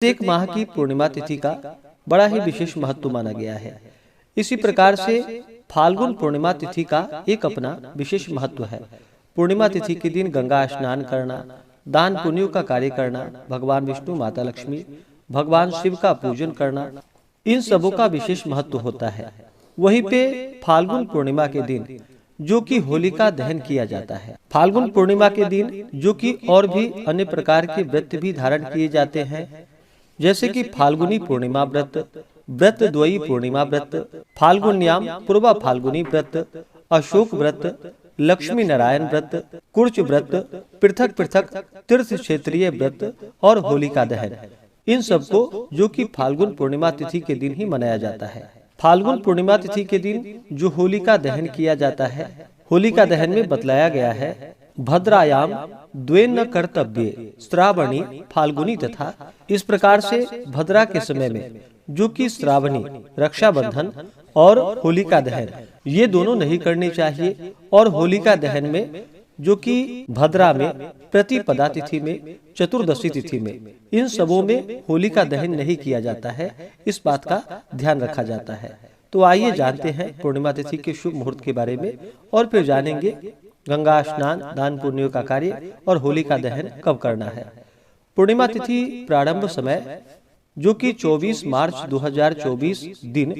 प्रत्येक माह की पूर्णिमा तिथि का बड़ा ही विशेष महत्व माना गया है। इसी प्रकार से फाल्गुन पूर्णिमा तिथि का एक अपना विशेष महत्व है। पूर्णिमा तिथि के दिन गंगा स्नान करना, दान पुण्यों का कार्य करना, भगवान विष्णु, माता लक्ष्मी, भगवान शिव का पूजन करना, इन सबों का विशेष महत्व होता है। वहीं पे फाल्गुन पूर्णिमा के दिन जो कि होलिका दहन किया जाता है। फाल्गुन पूर्णिमा के दिन जो कि और भी अन्य प्रकार के व्रत भी धारण किए जाते हैं, जैसे कि फाल्गुनी पूर्णिमा व्रत, व्रत द्वयी पूर्णिमा व्रत, फाल्गुन्याम पूर्वा फाल्गुनी व्रत, अशोक व्रत, लक्ष्मी नारायण व्रत, कुर्च व्रत, पृथक पृथक तीर्थ क्षेत्रीय व्रत और होलिका दहन, इन सबको जो कि फाल्गुन पूर्णिमा तिथि के दिन ही मनाया जाता है। फाल्गुन पूर्णिमा तिथि के दिन जो होलिका दहन किया जाता है, होलिका दहन में बतलाया गया है भद्रायाम द्वेन कर्तव्ये श्रावणी फाल्गुनी तथा। इस प्रकार से भद्रा के समय में जो कि श्रावणी, रक्षाबंधन और होलिका दहन ये दोनों नहीं करनी चाहिए, और होलिका दहन में जो कि भद्रा में, प्रतिपदा तिथि में, चतुर्दशी तिथि में, इन सबों में होलिका दहन नहीं किया जाता है। इस बात का ध्यान रखा जाता है। तो आइए जानते हैं पूर्णिमा तिथि के शुभ मुहूर्त के बारे में, और फिर जानेंगे गंगा स्नान, दान पुण्यों का कार्य और होलिका दहन कब करना है। पूर्णिमा तिथि प्रारंभ समय जो कि 24 मार्च 2024 दिन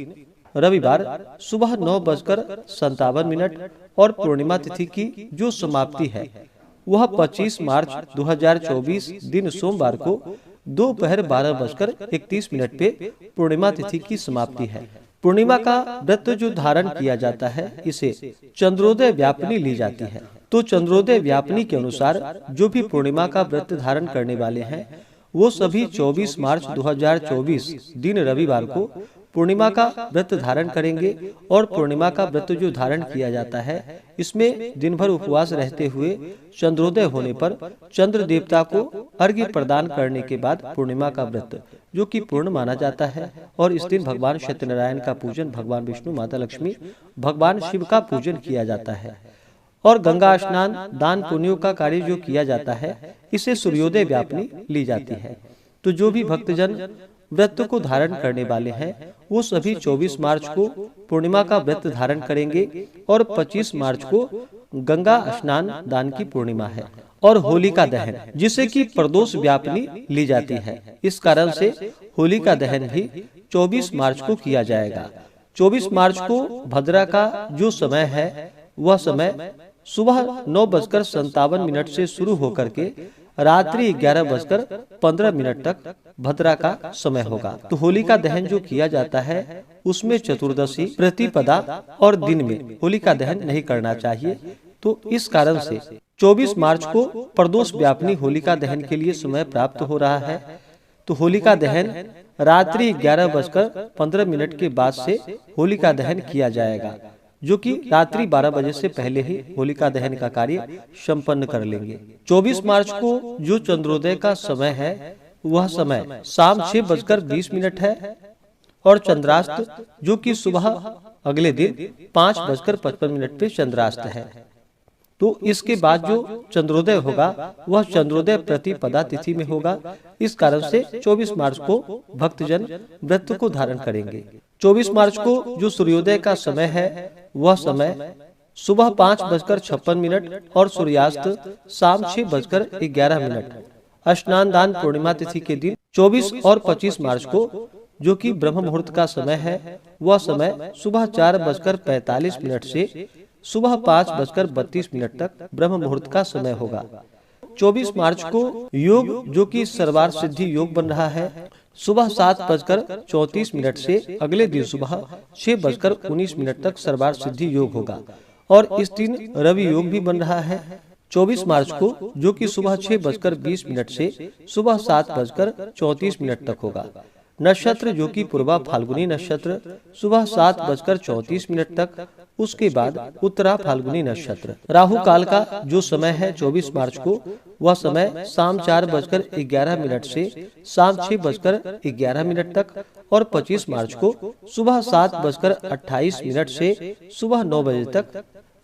रविवार सुबह 9:57 और पूर्णिमा तिथि की जो समाप्ति है वह 25 मार्च 2024 दिन सोमवार को दोपहर 12:31 पे पूर्णिमा तिथि की समाप्ति है। पूर्णिमा का व्रत जो धारण किया जाता है इसे चंद्रोदय व्यापनी ली जाती है। तो चंद्रोदय व्यापनी के अनुसार जो भी पूर्णिमा का व्रत धारण करने वाले हैं वो सभी 24 मार्च 2024 दिन रविवार को पूर्णिमा का व्रत धारण करेंगे। और पूर्णिमा का व्रत जो धारण किया जाता है इसमें दिन भर उपवास रहते हुए चंद्रोदय होने पर चंद्र देवता को अर्घ्य प्रदान करने के बाद पूर्णिमा का व्रत जो कि पूर्ण माना जाता है। और इस दिन भगवान सत्यनारायण का पूजन, भगवान विष्णु, माता लक्ष्मी, भगवान शिव का पूजन किया जाता है। और गंगा स्नान, दान पुण्यों का कार्य जो किया जाता है इसे सूर्योदय व्यापनी ली जाती है। तो जो भी भक्तजन व्रत को धारण करने वाले हैं वो सभी 24 मार्च को पूर्णिमा का व्रत धारण करेंगे, और 25 मार्च को गंगा स्नान दान की पूर्णिमा है। और होलिका दहन जिसे कि प्रदोष व्यापनी ली जाती है, इस कारण से होलिका दहन भी 24 मार्च को किया जाएगा। 24 मार्च को भद्रा का जो समय है वह समय सुबह 9:57 से शुरू होकर के रात्रि 11:15 तक भद्रा का समय होगा। तो होलिका दहन जो किया जाता है उसमें चतुर्दशी, प्रतिपदा और दिन में होलिका दहन नहीं करना चाहिए। तो इस कारण से 24 मार्च को प्रदोष व्यापनी होलिका दहन के लिए समय प्राप्त हो रहा है। तो होलिका दहन रात्रि 11:15 के बाद से होलिका दहन किया जाएगा, जो कि रात्रि 12 बजे से पहले ही होलिका दहन का कार्य संपन्न कर लेंगे। 24 मार्च को जो चंद्रोदय का समय है वह समय शाम 6:20 है, और चंद्रास्त जो कि सुबह अगले दिन 5:55 पे चंद्रास्त है। तो इसके बाद जो चंद्रोदय होगा वह चंद्रोदय प्रतिपदा तिथि में होगा। इस कारण से 24 मार्च को भक्तजन व्रत को धारण करेंगे। 24 मार्च को जो सूर्योदय का समय है वह समय सुबह 5:56 और सूर्यास्त शाम 6:11। स्नान दान पूर्णिमा तिथि के दिन 24 और 25 मार्च को जो कि ब्रह्म मुहूर्त का समय है वह समय सुबह 4:45 से सुबह 5:32 तक ब्रह्म मुहूर्त का समय होगा। 24 मार्च को योग जो कि सर्वार्थ सिद्धि योग बन रहा है सुबह 7:34 से अगले दिन सुबह 6:19 तक सर्वार्थ सिद्धि योग होगा। और इस दिन रवि योग भी बन रहा है 24 मार्च को, जो कि सुबह 6:20 से सुबह 7:34 तक होगा। नक्षत्र जो कि पूर्वा फाल्गुनी नक्षत्र सुबह 7:34 तक, उसके बाद उत्तरा फाल्गुनी नक्षत्र। राहु काल का जो समय है 24 मार्च को वह समय शाम 4:11 से शाम 6:11 तक, और 25 मार्च को सुबह 7:28 से सुबह 9 बजे तक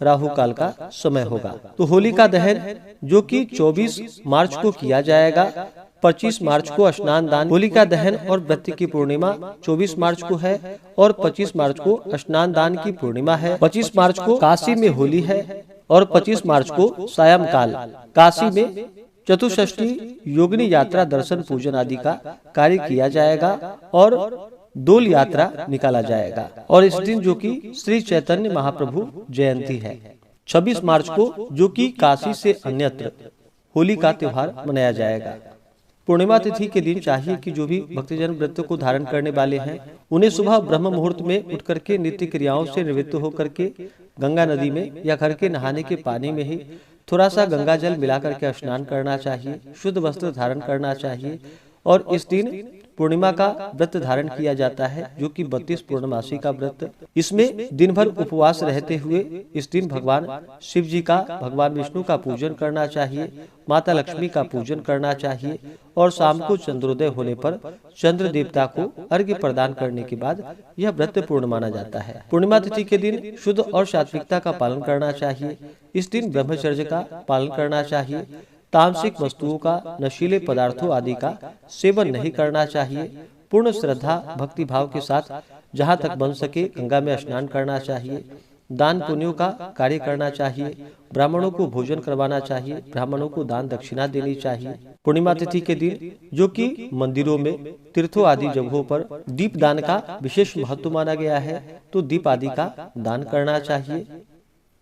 राहु काल का समय होगा। तो होलिका दहन जो कि 24 मार्च को किया जाएगा, 25 मार्च को स्नान दान। होलिका दहन और व्रत की पूर्णिमा 24 मार्च को है और 25 मार्च को स्नान दान की पूर्णिमा है। 25 मार्च को काशी में होली है और 25 मार्च को सायंकाल काशी में चतुष्षष्ठी योगिनी यात्रा दर्शन पूजन आदि का कार्य किया जाएगा और डोल यात्रा निकाला जाएगा। और इस दिन जो कि श्री चैतन्य महाप्रभु जयंती है। 26 मार्च को जो कि काशी से अन्यत्र होली का त्योहार मनाया जाएगा। पूर्णिमा तिथि के दिन चाहिए कि जो भी भक्तजन व्रत को धारण करने वाले हैं उन्हें सुबह ब्रह्म मुहूर्त में उठ करके नित्य क्रियाओं से निवृत्त होकर के गंगा नदी में या घर के नहाने के पानी में ही थोड़ा सा गंगा जल मिलाकर के स्नान करना चाहिए, शुद्ध वस्त्र धारण करना चाहिए। और इस दिन पूर्णिमा का व्रत धारण किया जाता है जो कि 32 पूर्णमासी का व्रत। इसमें दिन भर उपवास रहते हुए इस दिन भगवान शिव जी का, भगवान विष्णु का पूजन करना चाहिए, माता लक्ष्मी का पूजन करना चाहिए और शाम को चंद्रोदय होने पर चंद्र देवता को अर्घ्य प्रदान करने के बाद यह व्रत पूर्ण माना जाता है। पूर्णिमा तिथि के दिन शुद्ध और सात्विकता का पालन करना चाहिए। इस दिन ब्रह्मचर्य का पालन करना चाहिए। तामसिक वस्तुओं का, नशीले पदार्थों आदि का सेवन नहीं करना चाहिए। पूर्ण श्रद्धा भक्ति भाव के साथ जहाँ तक बन सके गंगा में स्नान करना चाहिए। दान पुण्यों का कार्य करना चाहिए। ब्राह्मणों को भोजन करवाना चाहिए। ब्राह्मणों को दान दक्षिणा देनी चाहिए। पूर्णिमा तिथि के दिन जो कि मंदिरों में, तीर्थों आदि जगहों पर दीप दान का विशेष महत्व माना गया है, तो दीप आदि का दान करना चाहिए।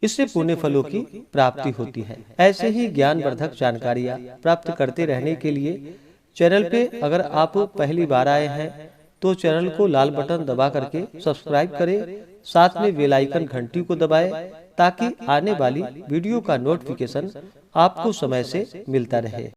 इससे पुण्य फलों की प्राप्ति होती है। ऐसे ही ज्ञानवर्धक जानकारियाँ प्राप्त करते रहने के लिए चैनल पे अगर आप पहली बार आए हैं तो चैनल को लाल बटन दबा करके सब्सक्राइब करें, साथ में बेल आइकन घंटी को दबाएं ताकि आने वाली वीडियो का नोटिफिकेशन आपको समय से मिलता रहे।